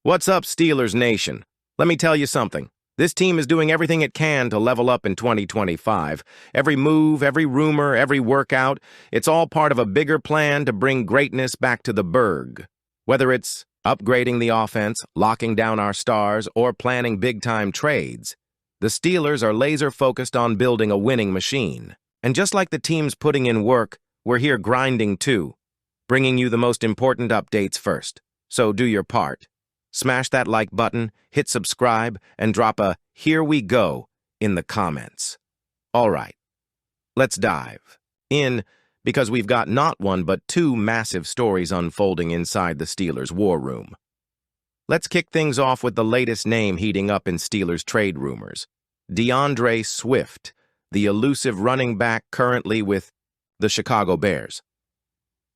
What's up, Steelers Nation? Let me tell you something. This team is doing everything it can to level up in 2025. Every move, every rumor, every workout, it's all part of a bigger plan to bring greatness back to the Burgh. Whether it's upgrading the offense, locking down our stars, or planning big-time trades, the Steelers are laser-focused on building a winning machine. And just like the team's putting in work, we're here grinding too, bringing you the most important updates first. So do your part. Smash that like button, hit subscribe, and drop a "Here we go" in the comments. All right, let's dive in because we've got not one but two massive stories unfolding inside the Steelers' war room. Let's kick things off with the latest name heating up in Steelers trade rumors. DeAndre Swift, the elusive running back currently with the Chicago Bears.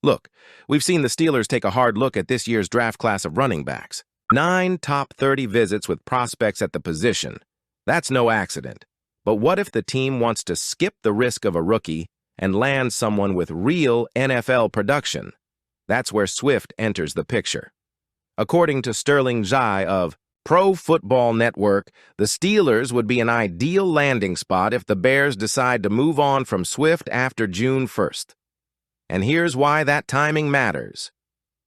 Look, we've seen the Steelers take a hard look at this year's draft class of running backs. 9 top 30 visits with prospects at the position. That's no accident. But what if the team wants to skip the risk of a rookie and land someone with real NFL production? That's where Swift enters the picture. According to Sterling Zai of Pro Football Network, the Steelers would be an ideal landing spot if the Bears decide to move on from Swift after June 1st. And here's why that timing matters.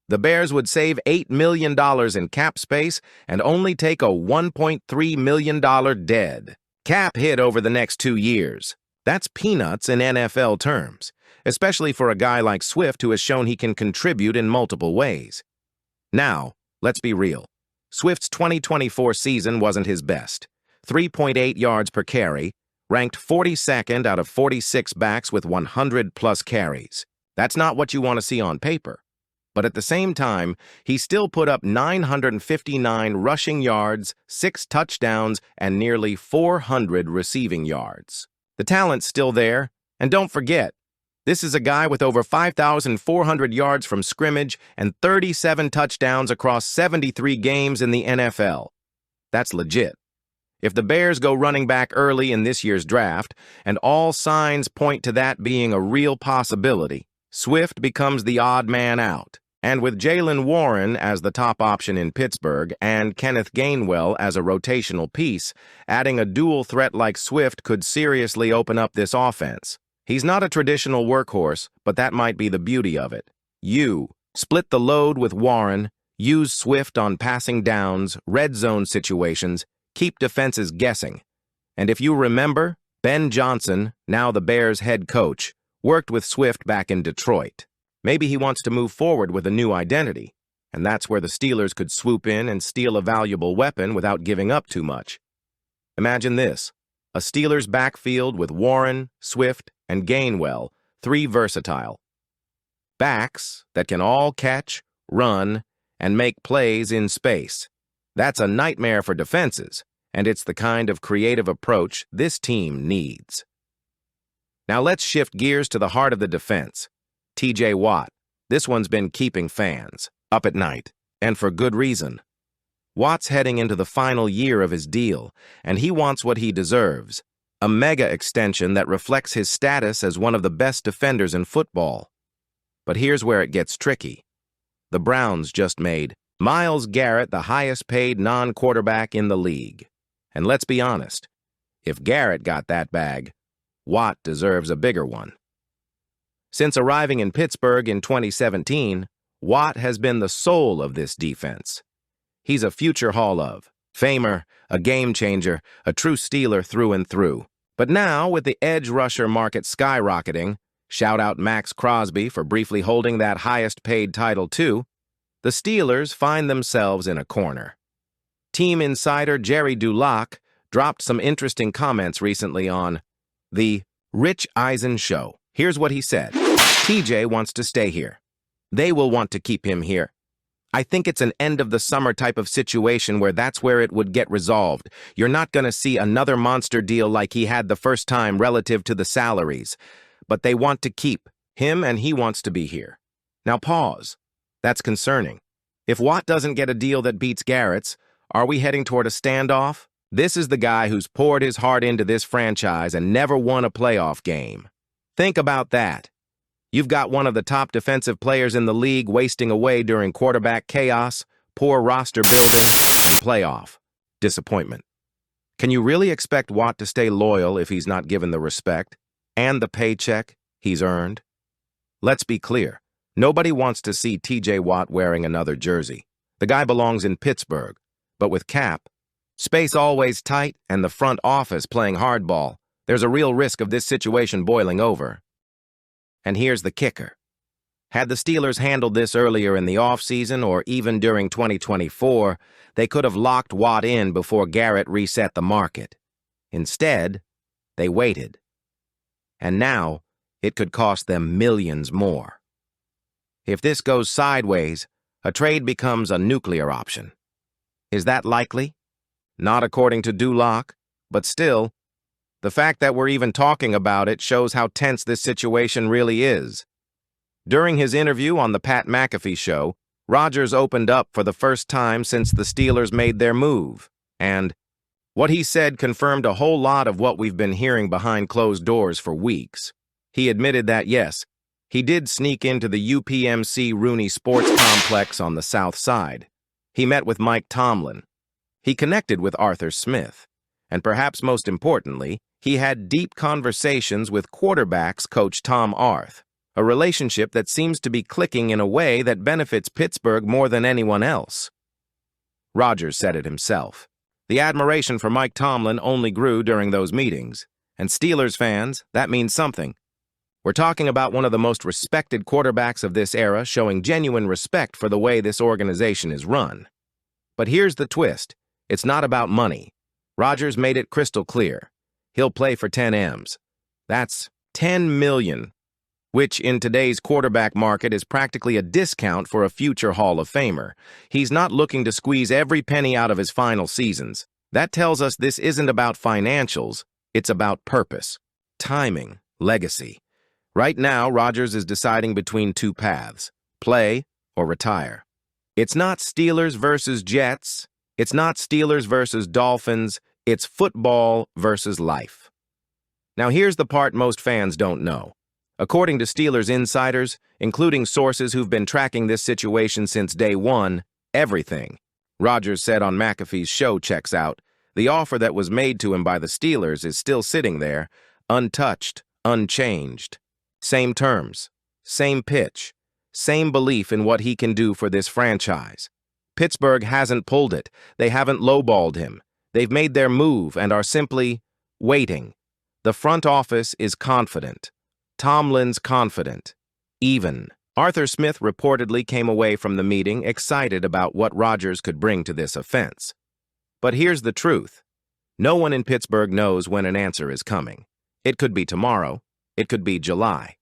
The Bears would save $8 million in cap space and only take a $1.3 million dead cap hit over the next 2 years. That's peanuts in NFL terms, especially for a guy like Swift who has shown he can contribute in multiple ways. Now, let's be real. Swift's 2024 season wasn't his best. 3.8 yards per carry, ranked 42nd out of 46 backs with 100-plus carries. That's not what you want to see on paper. But at the same time, he still put up 959 rushing yards, 6 touchdowns, and nearly 400 receiving yards. The talent's still there, and don't forget, this is a guy with over 5,400 yards from scrimmage and 37 touchdowns across 73 games in the NFL. That's legit. If the Bears go running back early in this year's draft, and all signs point to that being a real possibility, Swift becomes the odd man out. And with Jaylen Warren as the top option in Pittsburgh and Kenneth Gainwell as a rotational piece, adding a dual threat like Swift could seriously open up this offense. He's not a traditional workhorse, but that might be the beauty of it. You split the load with Warren, use Swift on passing downs, red zone situations, keep defenses guessing. And if you remember, Ben Johnson, now the Bears head coach, worked with Swift back in Detroit. Maybe he wants to move forward with a new identity, and that's where the Steelers could swoop in and steal a valuable weapon without giving up too much. Imagine this, a Steelers backfield with Warren, Swift, and Gainwell, 3 versatile backs that can all catch, run, and make plays in space. That's a nightmare for defenses, and it's the kind of creative approach this team needs. Now let's shift gears to the heart of the defense. TJ Watt. This one's been keeping fans up at night, and for good reason. Watt's heading into the final year of his deal, and he wants what he deserves, a mega extension that reflects his status as one of the best defenders in football. But here's where it gets tricky. The Browns just made Myles Garrett the highest-paid non-quarterback in the league. And let's be honest, if Garrett got that bag, Watt deserves a bigger one. Since arriving in Pittsburgh in 2017, Watt has been the soul of this defense. He's a future Hall of Famer, a game-changer, a true Steeler through and through. But now, with the edge rusher market skyrocketing, shout out Max Crosby for briefly holding that highest-paid title too, the Steelers find themselves in a corner. Team insider Jerry Dulac dropped some interesting comments recently on the Rich Eisen show. Here's what he said. TJ wants to stay here. They will want to keep him here. I think it's an end-of-the-summer type of situation where that's where it would get resolved. You're not going to see another monster deal like he had the first time relative to the salaries. But they want to keep him and he wants to be here. Now pause. That's concerning. If Watt doesn't get a deal that beats Garrett's, are we heading toward a standoff? This is the guy who's poured his heart into this franchise and never won a playoff game. Think about that. You've got one of the top defensive players in the league wasting away during quarterback chaos, poor roster building, and playoff disappointment. Can you really expect Watt to stay loyal if he's not given the respect and the paycheck he's earned? Let's be clear. Nobody wants to see TJ Watt wearing another jersey. The guy belongs in Pittsburgh, but with cap, space always tight, and the front office playing hardball, there's a real risk of this situation boiling over. And here's the kicker. Had the Steelers handled this earlier in the offseason or even during 2024, they could have locked Watt in before Garrett reset the market. Instead, they waited. And now, it could cost them millions more. If this goes sideways, a trade becomes a nuclear option. Is that likely? Not according to Duloc, but still, the fact that we're even talking about it shows how tense this situation really is. During his interview on the Pat McAfee show, Rodgers opened up for the first time since the Steelers made their move, and what he said confirmed a whole lot of what we've been hearing behind closed doors for weeks. He admitted that, yes, he did sneak into the UPMC Rooney Sports Complex on the South Side. He met with Mike Tomlin. He connected with Arthur Smith. And perhaps most importantly, he had deep conversations with quarterbacks coach Tom Arth, a relationship that seems to be clicking in a way that benefits Pittsburgh more than anyone else. Rodgers said it himself. The admiration for Mike Tomlin only grew during those meetings. And Steelers fans, that means something. We're talking about one of the most respected quarterbacks of this era showing genuine respect for the way this organization is run. But here's the twist. It's not about money. Rodgers made it crystal clear. He'll play for 10 M's. That's $10 million, which in today's quarterback market is practically a discount for a future Hall of Famer. He's not looking to squeeze every penny out of his final seasons. That tells us this isn't about financials. It's about purpose, timing, legacy. Right now, Rodgers is deciding between two paths, play or retire. It's not Steelers versus Jets. It's not Steelers versus Dolphins. It's football versus life. Now, here's the part most fans don't know. According to Steelers insiders, including sources who've been tracking this situation since day one, everything Rodgers said on McAfee's show checks out. The offer that was made to him by the Steelers is still sitting there, untouched, unchanged. Same terms, same pitch, same belief in what he can do for this franchise. Pittsburgh hasn't pulled it. They haven't lowballed him. They've made their move and are simply waiting. The front office is confident. Tomlin's confident. Even. Arthur Smith reportedly came away from the meeting excited about what Rodgers could bring to this offense. But here's the truth. No one in Pittsburgh knows when an answer is coming. It could be tomorrow. It could be July.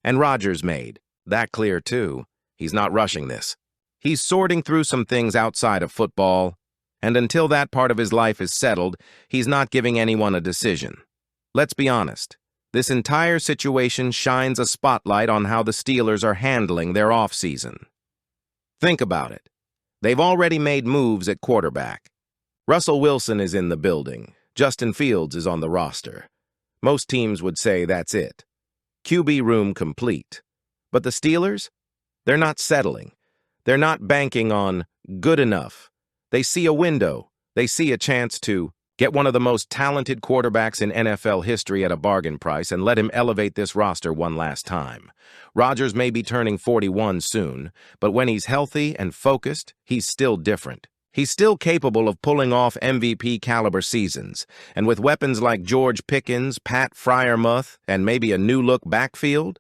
And Rodgers made that clear too. He's not rushing this. He's sorting through some things outside of football, and until that part of his life is settled, he's not giving anyone a decision. Let's be honest. This entire situation shines a spotlight on how the Steelers are handling their offseason. Think about it. They've already made moves at quarterback. Russell Wilson is in the building. Justin Fields is on the roster. Most teams would say that's it. QB room complete. But the Steelers? They're not settling. They're not banking on good enough. They see a window. They see a chance to get one of the most talented quarterbacks in NFL history at a bargain price and let him elevate this roster one last time. Rodgers may be turning 41 soon, but when he's healthy and focused, he's still different. He's still capable of pulling off MVP-caliber seasons, and with weapons like George Pickens, Pat Freiermuth, and maybe a new-look backfield,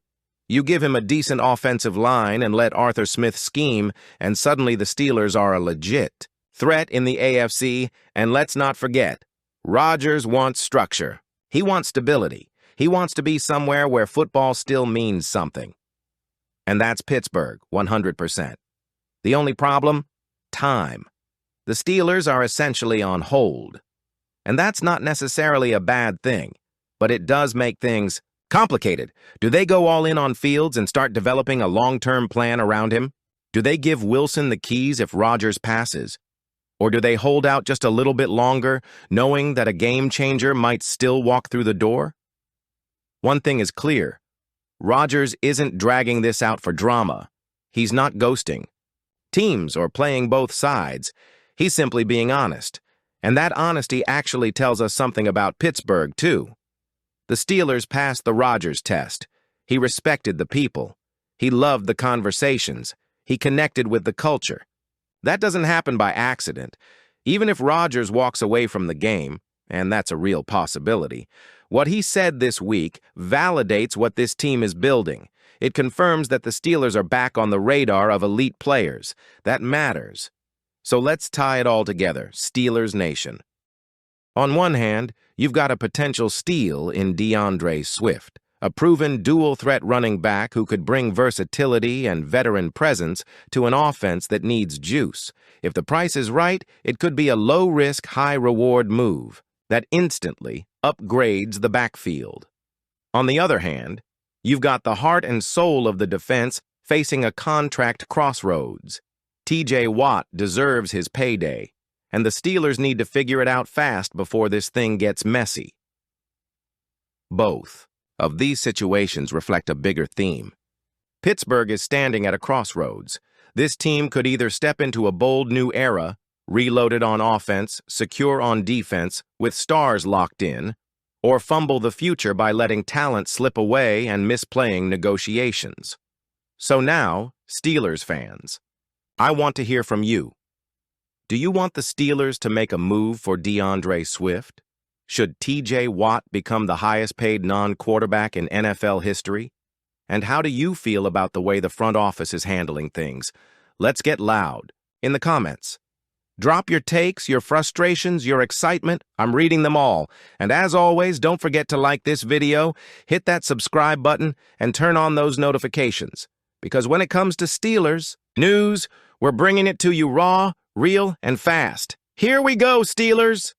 you give him a decent offensive line and let Arthur Smith scheme, and suddenly the Steelers are a legit threat in the AFC, and let's not forget, Rodgers wants structure. He wants stability. He wants to be somewhere where football still means something. And that's Pittsburgh, 100%. The only problem? Time. The Steelers are essentially on hold. And that's not necessarily a bad thing, but it does make things complicated. Do they go all in on Fields and start developing a long-term plan around him? Do they give Wilson the keys if Rodgers passes? Or do they hold out just a little bit longer, knowing that a game changer might still walk through the door? One thing is clear. Rodgers isn't dragging this out for drama. He's not ghosting. teams or playing both sides. He's simply being honest. And that honesty actually tells us something about Pittsburgh, too. The Steelers passed the Rodgers test. He respected the people. He loved the conversations. He connected with the culture. That doesn't happen by accident. Even if Rodgers walks away from the game, and that's a real possibility, what he said this week validates what this team is building. It confirms that the Steelers are back on the radar of elite players. That matters. So let's tie it all together, Steelers Nation. On one hand, you've got a potential steal in DeAndre Swift, a proven dual-threat running back who could bring versatility and veteran presence to an offense that needs juice. If the price is right, it could be a low-risk, high-reward move that instantly upgrades the backfield. On the other hand, you've got the heart and soul of the defense facing a contract crossroads. T.J. Watt deserves his payday, and the Steelers need to figure it out fast before this thing gets messy. Both of these situations reflect a bigger theme. Pittsburgh is standing at a crossroads. This team could either step into a bold new era, reloaded on offense, secure on defense, with stars locked in, or fumble the future by letting talent slip away and misplaying negotiations. So now, Steelers fans, I want to hear from you. Do you want the Steelers to make a move for DeAndre Swift? Should T.J. Watt become the highest-paid non-quarterback in NFL history? And how do you feel about the way the front office is handling things? Let's get loud in the comments. Drop your takes, your frustrations, your excitement. I'm reading them all. And as always, don't forget to like this video, hit that subscribe button, and turn on those notifications. Because when it comes to Steelers news, we're bringing it to you raw, real, and fast. Here we go, Steelers!